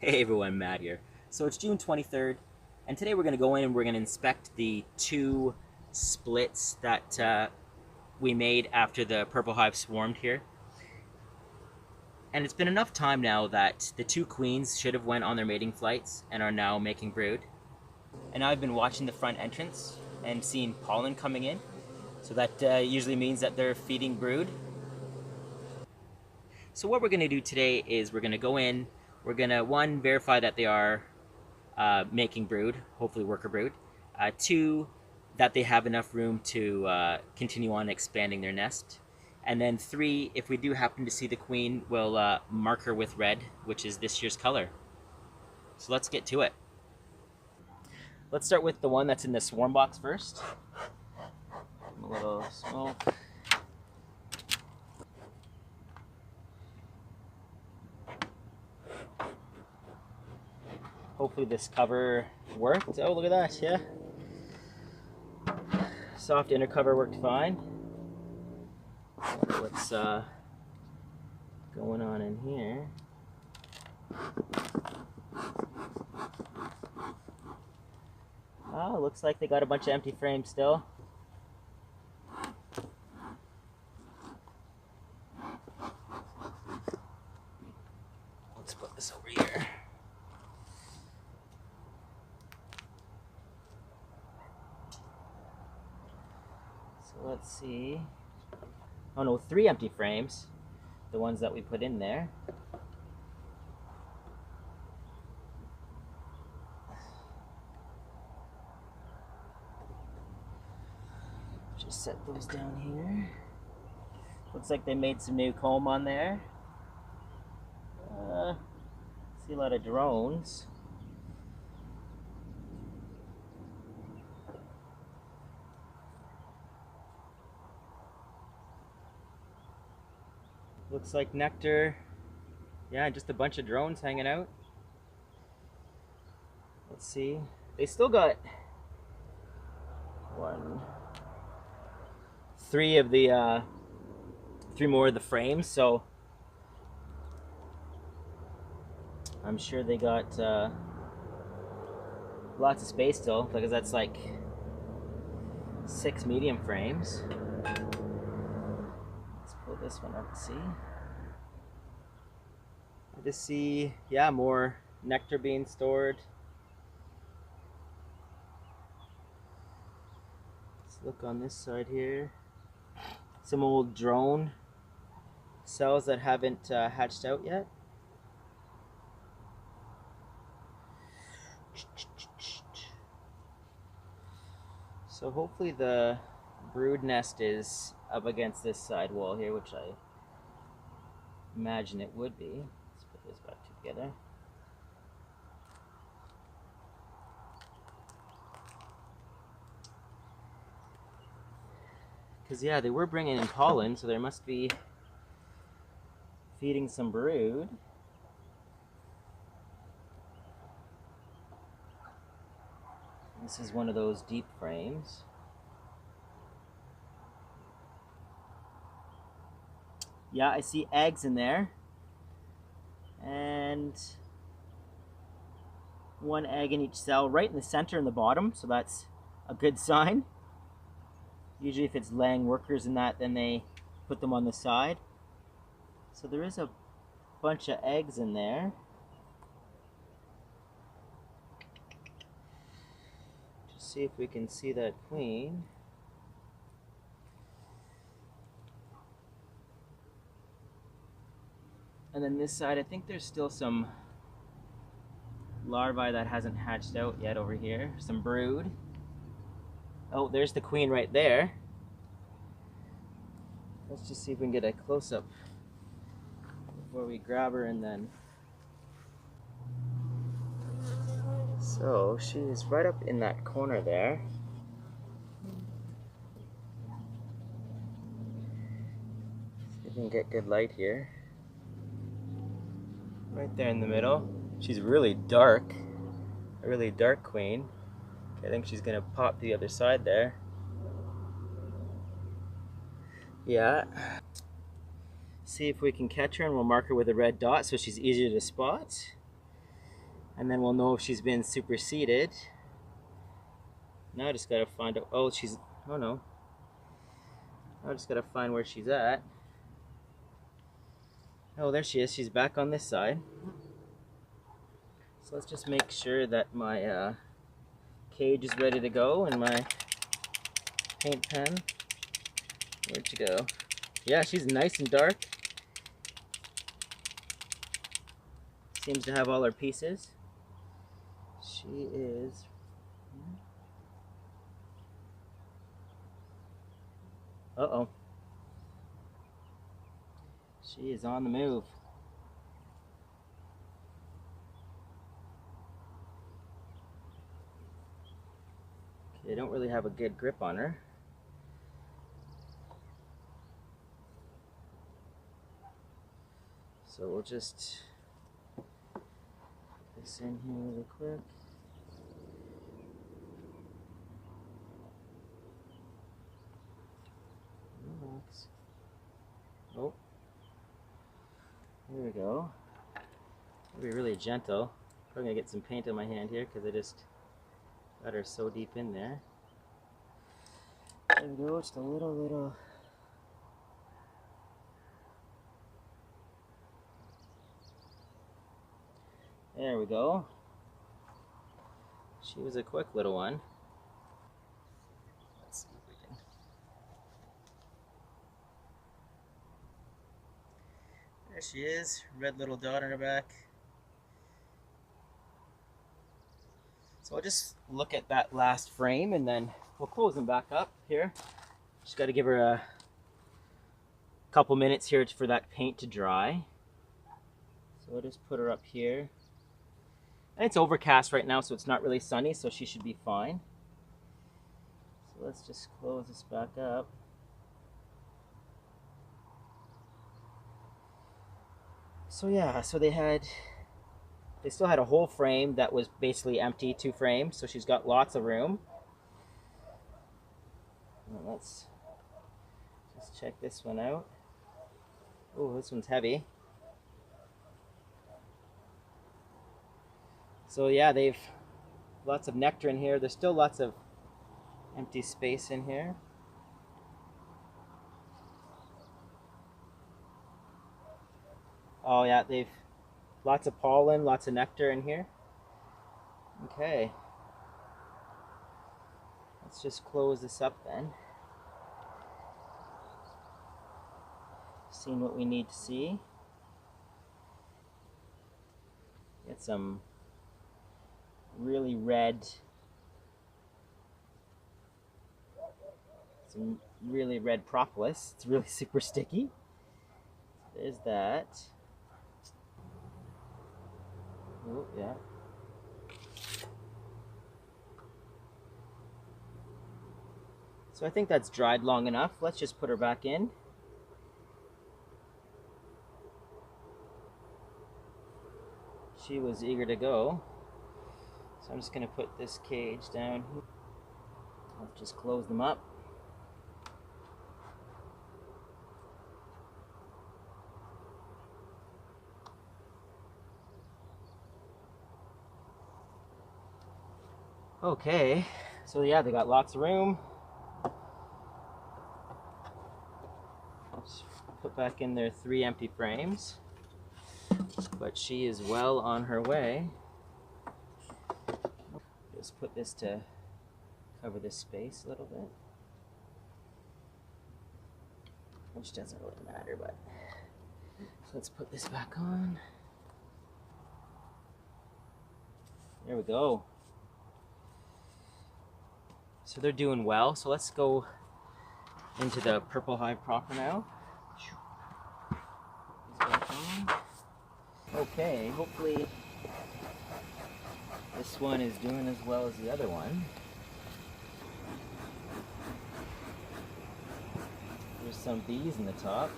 Hey everyone, Matt here. So it's June 23rd, and today we're going to go in and we're going to inspect the two splits that we made after the purple hive swarmed here. And it's been enough time now that the two queens should have went on their mating flights and are now making brood. And I've been watching the front entrance and seeing pollen coming in. So that usually means that they're feeding brood. So what we're going to do today is we're going to go in, we're going to, one, verify that they are making brood, hopefully worker brood. Two, that they have enough room to continue on expanding their nest. And then three, if we do happen to see the queen, we'll mark her with red, which is this year's color. So let's get to it. Let's start with the one that's in the swarm box first. A little smoke. Hopefully this cover worked. Oh, look at that, yeah. Soft inner cover worked fine. What's going on in here? Oh, looks like they got a bunch of empty frames still. Let's put this over here. So let's see. Oh no, 3 empty frames. The ones that we put in there. Just set those down here. Looks like they made some new comb on there. See a lot of drones. Looks like nectar. Yeah, just a bunch of drones hanging out. Let's see. They still got 3 of the 3 more of the frames, so I'm sure they got lots of space still, because that's like 6 medium frames. Let's pull this one up and see. I just see, yeah, more nectar being stored. Let's look on this side here. Some old drone cells that haven't hatched out yet. So hopefully the brood nest is up against this side wall here, which I imagine it would be. Let's put this back together. Because yeah, they were bringing in pollen, so there must be feeding some brood. This is one of those deep frames. Yeah, I see eggs in there. And 1 egg in each cell, right in the center and the bottom, so that's a good sign. Usually if it's laying workers in that, then they put them on the side. So there is a bunch of eggs in there. Just see if we can see that queen. And then this side, I think there's still some larvae that hasn't hatched out yet over here. Some brood. Oh, there's the queen right there. Let's just see if we can get a close-up before we grab her and then... So, she's right up in that corner there. See if we can get good light here. Right there in the middle. She's really dark. A really dark queen. I think she's gonna pop the other side there. Yeah. See if we can catch her, and we'll mark her with a red dot so she's easier to spot. And then we'll know if she's been superseded. Now I just gotta find out. Oh, she's. Oh no. I just gotta find where she's at. Oh, there she is. She's back on this side. So let's just make sure that my cage is ready to go and my paint pen. Where'd you go? Yeah, she's nice and dark. Seems to have all her pieces. She is. Uh-oh. She is on the move. Okay, I don't really have a good grip on her. So we'll just put this in here really quick. Relax. Oh, there we go. I'll be really gentle. Probably gonna get some paint on my hand here because I just got her so deep in there. There we go, just a little. There we go. She was a quick little one. Let's see if we can. There she is, red little dot on her back. So I'll just look at that last frame and then we'll close them back up here. Just got to give her a couple minutes here for that paint to dry. So I'll just put her up here. And it's overcast right now, so it's not really sunny, so she should be fine. So let's just close this back up. So yeah, so they still had a whole frame that was basically empty, 2 frames, so she's got lots of room. Well, let's just check this one out. Oh, this one's heavy. So yeah, they've lots of nectar in here. There's still lots of empty space in here. Oh yeah, they've lots of pollen, lots of nectar in here. Okay. Let's just close this up then. Seeing what we need to see. Get some really red propolis. It's really super sticky. There's that. Oh, yeah. So I think that's dried long enough. Let's just put her back in. She was eager to go. So I'm just going to put this cage down here. Let's just close them up. Okay, so yeah, they got lots of room. Let's put back in their 3 empty frames. But she is well on her way. Just put this to cover this space a little bit. Which doesn't really matter, but so let's put this back on. There we go. So they're doing well. So let's go into the purple hive proper now. Okay, hopefully this one is doing as well as the other one. There's some bees in the top.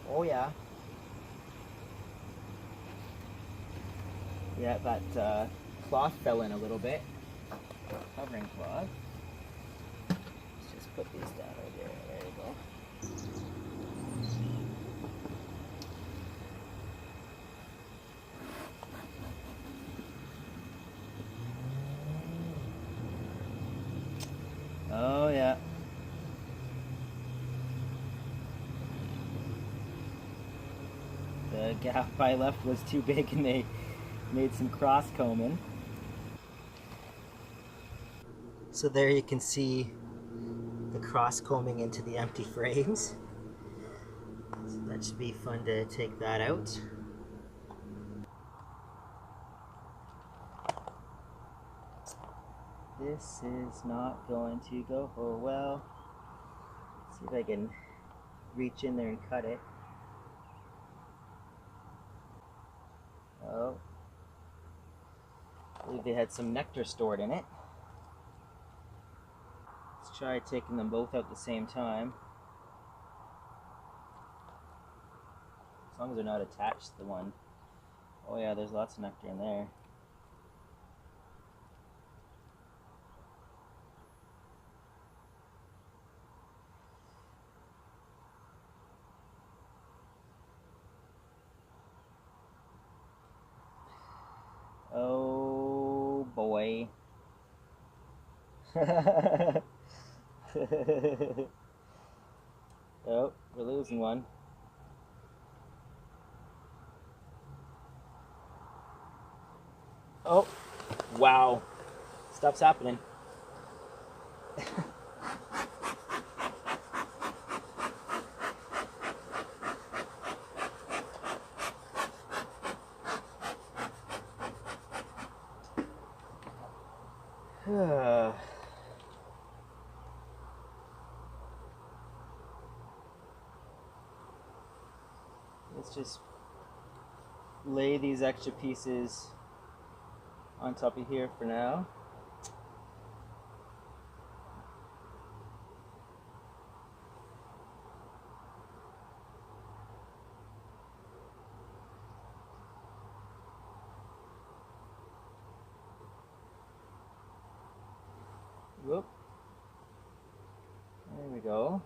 Oh yeah. Yeah, that cloth fell in a little bit. Covering cloth. Let's just put these down right there. There you go. The gap I left was too big and they made some cross combing. So there you can see the cross combing into the empty frames. So that should be fun to take that out. This is not going to go well. Let's see if I can reach in there and cut it. Oh, I believe they had some nectar stored in it. Let's try taking them both out at the same time. As long as they're not attached to the one. Oh yeah, there's lots of nectar in there. Oh boy. Oh, we're losing one. Oh, wow. Stuff's happening. Let's just lay these extra pieces on top of here for now. Whoop. There we go.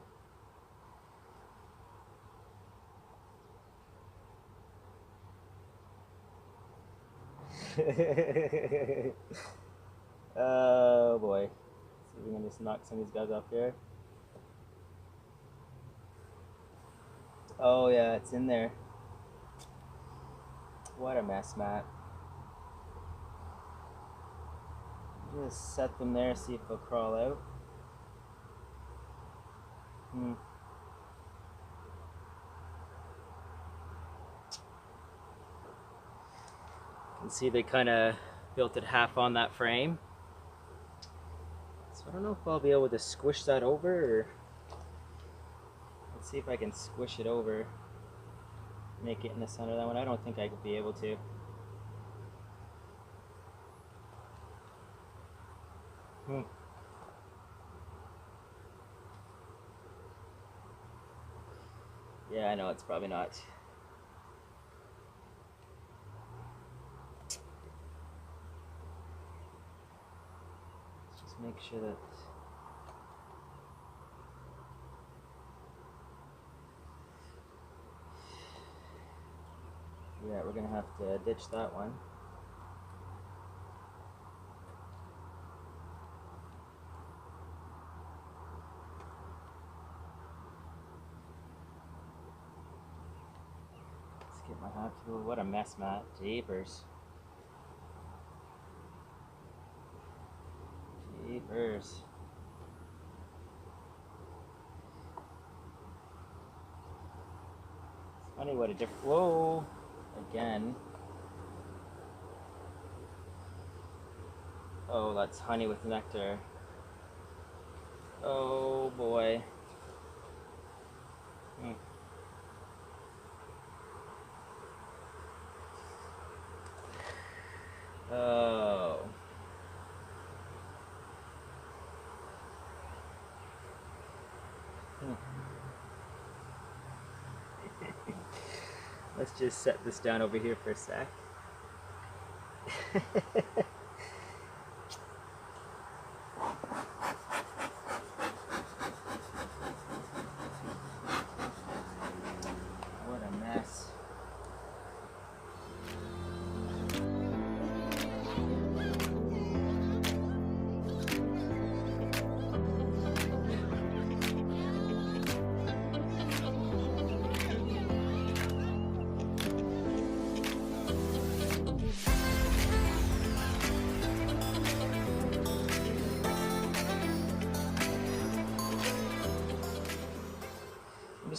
Oh boy. Let's see if we can just knock some of these guys off here. Oh yeah, it's in there. What a mess, Matt. Just set them there, see if they'll crawl out. You can see they kind of built it half on that frame. So I don't know if I'll be able to squish that over, or let's see if I can squish it over, make it in the center of that one. I don't think I could be able to. Yeah, I know it's probably not. Let's just make sure that yeah, we're gonna have to ditch that one. Get my hot tool. What a mess, Matt. Jeepers. Jeepers. It's funny what a different. Whoa! Again. Oh, that's honey with nectar. Oh boy. Oh. Let's just set this down over here for a sec. What a mess.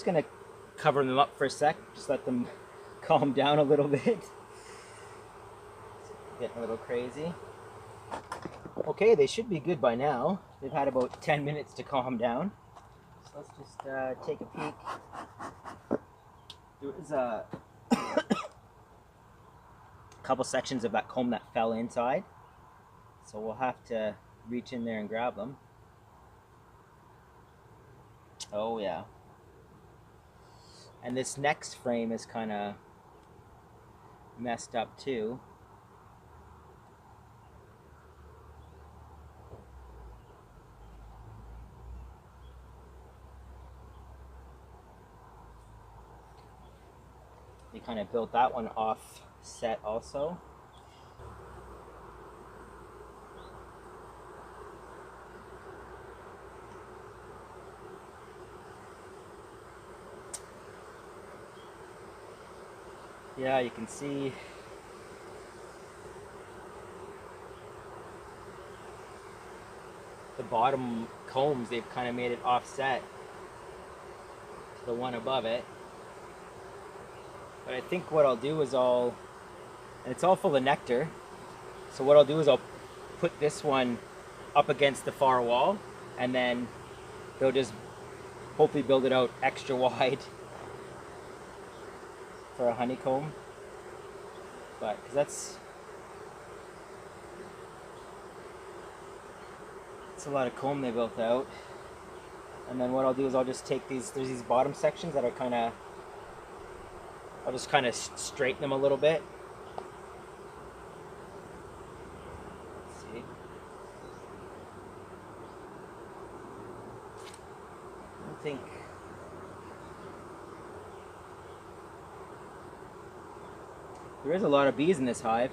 just gonna cover them up for a sec, just let them calm down a little bit. Getting a little crazy. Okay, they should be good by now. They've had about 10 minutes to calm down. So let's just take a peek. There was a couple sections of that comb that fell inside, so we'll have to reach in there and grab them. Oh yeah. And this next frame is kind of messed up too. They kind of built that one offset also. Yeah, you can see the bottom combs, they've kind of made it offset to the one above it. But I think what I'll do is and it's all full of nectar, so what I'll do is I'll put this one up against the far wall, and then they'll just hopefully build it out extra wide for a honeycomb. But because that's a lot of comb they built out. And then what I'll do is I'll just take there's these bottom sections that are I'll just kind of straighten them a little bit. Let's see. I don't think there is a lot of bees in this hive.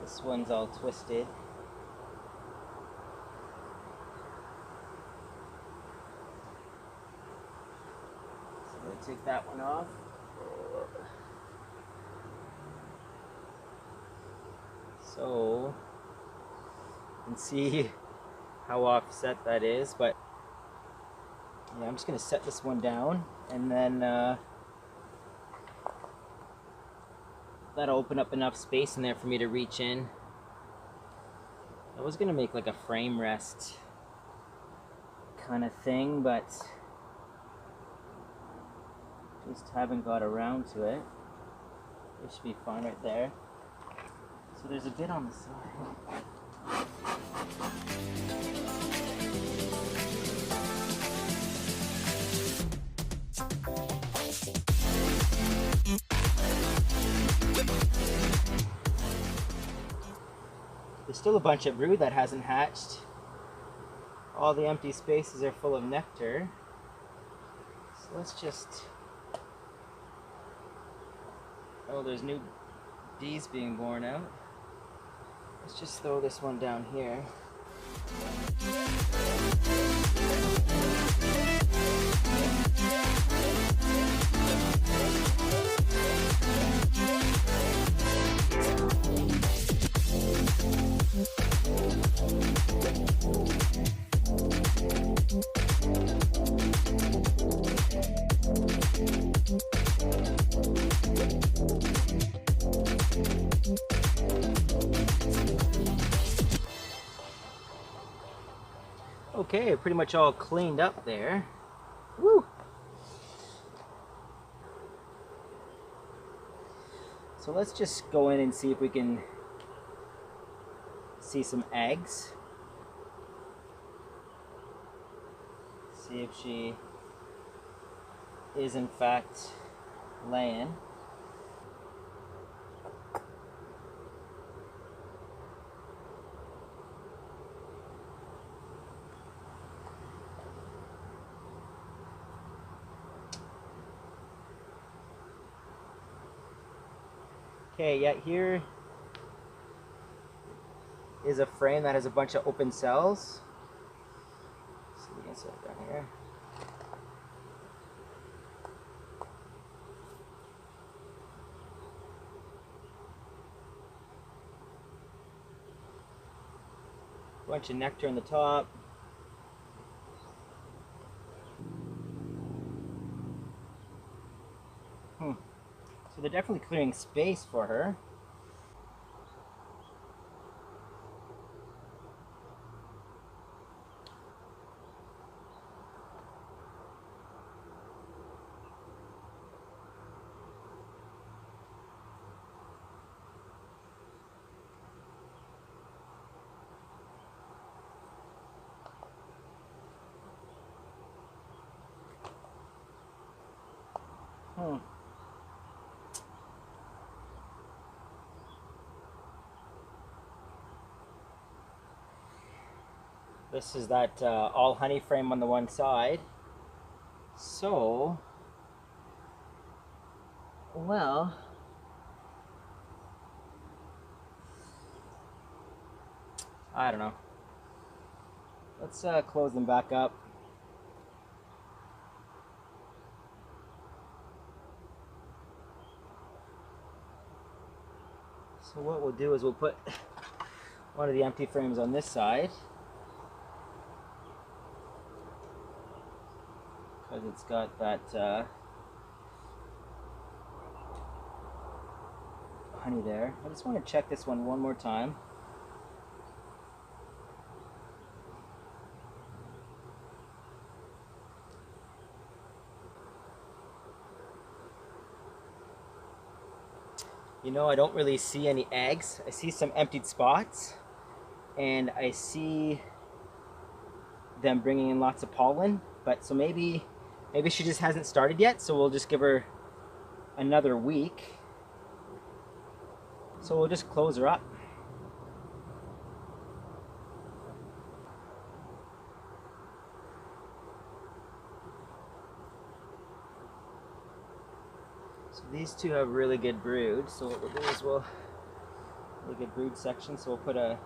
This one's all twisted. So I'm going to take that one off. So you can see how offset that is, but yeah, I'm just going to set this one down, and then that'll open up enough space in there for me to reach in. I was gonna make like a frame rest kind of thing, but just haven't got around to it. It should be fine right there. So there's a bit on the side. There's still a bunch of brood that hasn't hatched. All the empty spaces are full of nectar. So let's just... Oh, there's new bees being born out. Let's just throw this one down here. Okay, pretty much all cleaned up there. Woo! So let's just go in and see if we can see some eggs. See if she is in fact laying. Okay, yeah, here is a frame that has a bunch of open cells. So we can set it down here. Bunch of nectar on the top. So they're definitely clearing space for her. This is that all honey frame on the one side. So, well, I don't know. Let's close them back up. So what we'll do is we'll put one of the empty frames on this side, because it's got that honey there. I just want to check this one more time. You know, I don't really see any eggs. I see some emptied spots, and I see them bringing in lots of pollen. But so maybe she just hasn't started yet. So we'll just give her another week. So we'll just close her up. So these two have really good brood. So what we'll do is we'll really good brood section. So we'll put a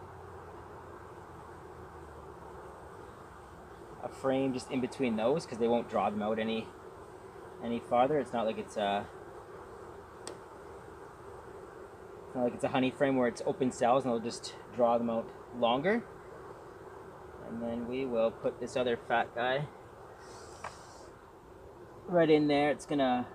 frame just in between those, because they won't draw them out any farther. It's not like it's a honey frame where it's open cells and it'll just draw them out longer. And then we will put this other fat guy right in there. It's gonna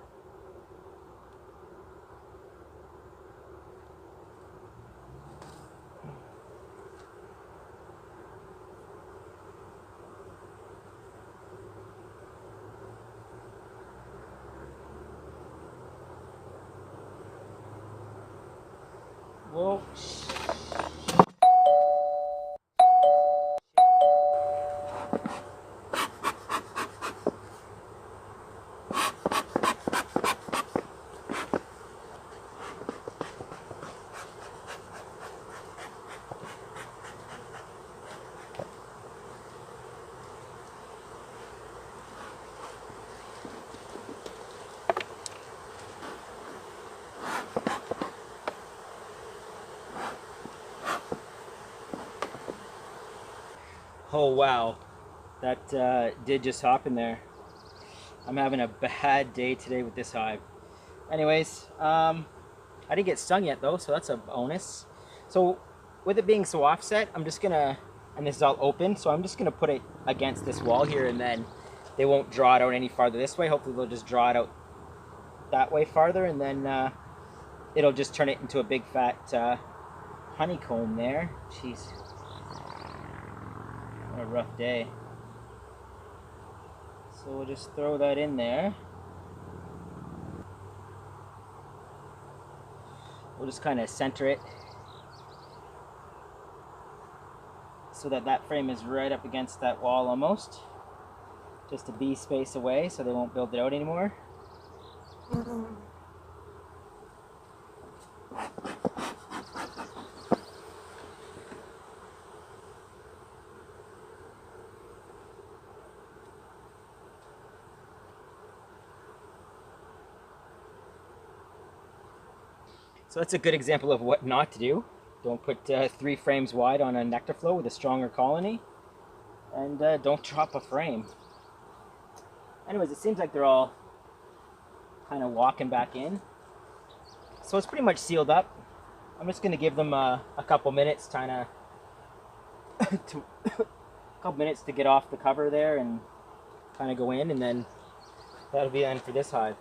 whoa. Oh wow, that did just hop in there. I'm having a bad day today with this hive. Anyways, I didn't get stung yet though, so that's a bonus. So with it being so offset, I'm just gonna, and this is all open, so I'm just gonna put it against this wall here, and then they won't draw it out any farther this way. Hopefully they'll just draw it out that way farther, and then it'll just turn it into a big fat honeycomb there. Jeez. What a rough day. So we'll just throw that in there. We'll just kind of center it so that that frame is right up against that wall almost. Just a bee space away so they won't build it out anymore. So that's a good example of what not to do. Don't put 3 frames wide on a nectar flow with a stronger colony, and don't drop a frame. Anyways, it seems like they're all kind of walking back in. So it's pretty much sealed up. I'm just going to give them a couple minutes, kind of to a couple minutes to get off the cover there and kind of go in, and then that'll be the end for this hive.